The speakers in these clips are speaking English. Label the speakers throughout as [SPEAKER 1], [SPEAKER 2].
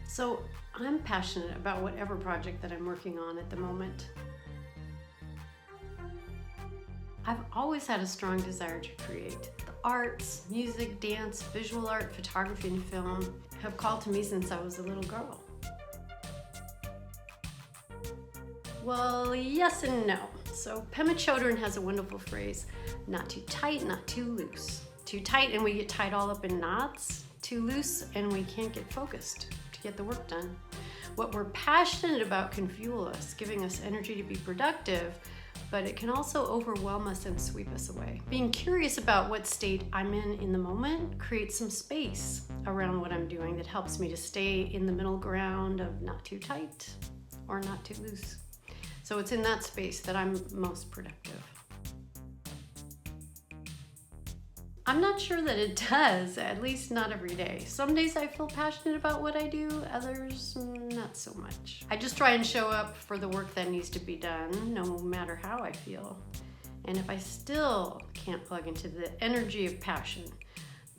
[SPEAKER 1] So I'm passionate about whatever project that I'm working on at the moment. I've always had a strong desire to create. The arts, music, dance, visual art, photography, and film have called to me since I was a little girl. Well, yes and no. So Pema Chodron has a wonderful phrase, not too tight, not too loose. Too tight and we get tied all up in knots. Too loose and we can't get focused to get the work done. What we're passionate about can fuel us, giving us energy to be productive, but it can also overwhelm us and sweep us away. Being curious about what state I'm in the moment creates some space around what I'm doing that helps me to stay in the middle ground of not too tight or not too loose. So it's in that space that I'm most productive. I'm not sure that it does, at least not every day. Some days I feel passionate about what I do, others not so much. I just try and show up for the work that needs to be done, no matter how I feel. And if I still can't plug into the energy of passion,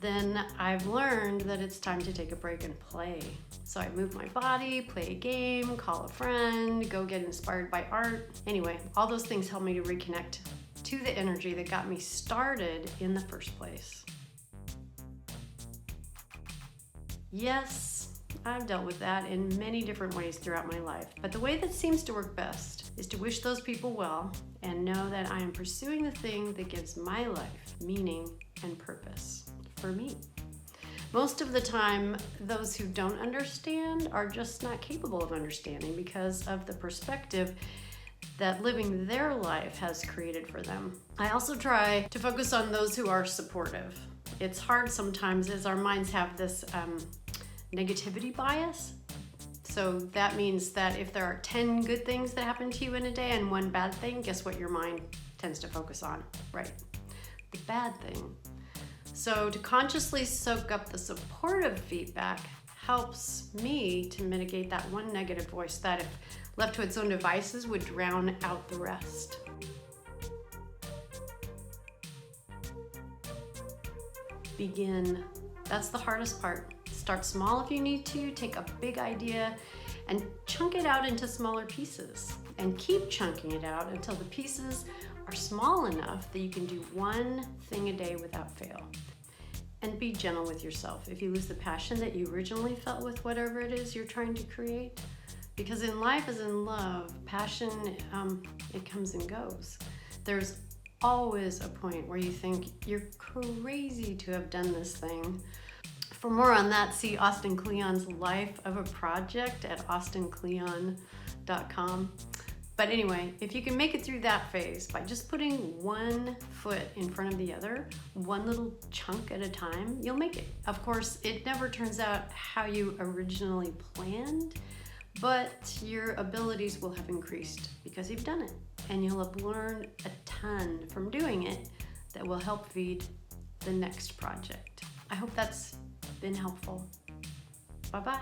[SPEAKER 1] then I've learned that it's time to take a break and play. So I move my body, play a game, call a friend, go get inspired by art. Anyway, all those things help me to reconnect to the energy that got me started in the first place. Yes, I've dealt with that in many different ways throughout my life, but the way that seems to work best is to wish those people well and know that I am pursuing the thing that gives my life meaning and purpose for me. Most of the time, those who don't understand are just not capable of understanding because of the perspective that living their life has created for them. I also try to focus on those who are supportive. It's hard sometimes as our minds have this negativity bias. So that means that if there are 10 good things that happen to you in a day and one bad thing, guess what your mind tends to focus on, right? The bad thing. So to consciously soak up the supportive feedback helps me to mitigate that one negative voice that, if left to its own devices, would drown out the rest. Begin. That's the hardest part. Start small if you need to. Take a big idea and chunk it out into smaller pieces. And keep chunking it out until the pieces are small enough that you can do one thing a day without fail. And be gentle with yourself if you lose the passion that you originally felt with whatever it is you're trying to create. Because in life as in love, passion, it comes and goes. There's always a point where you think you're crazy to have done this thing. For more on that, see Austin Kleon's Life of a Project at austincleon.com. But anyway, if you can make it through that phase by just putting one foot in front of the other, one little chunk at a time, you'll make it. Of course, it never turns out how you originally planned, but your abilities will have increased because you've done it. And you'll have learned a ton from doing it that will help feed the next project. I hope that's been helpful. Bye-bye.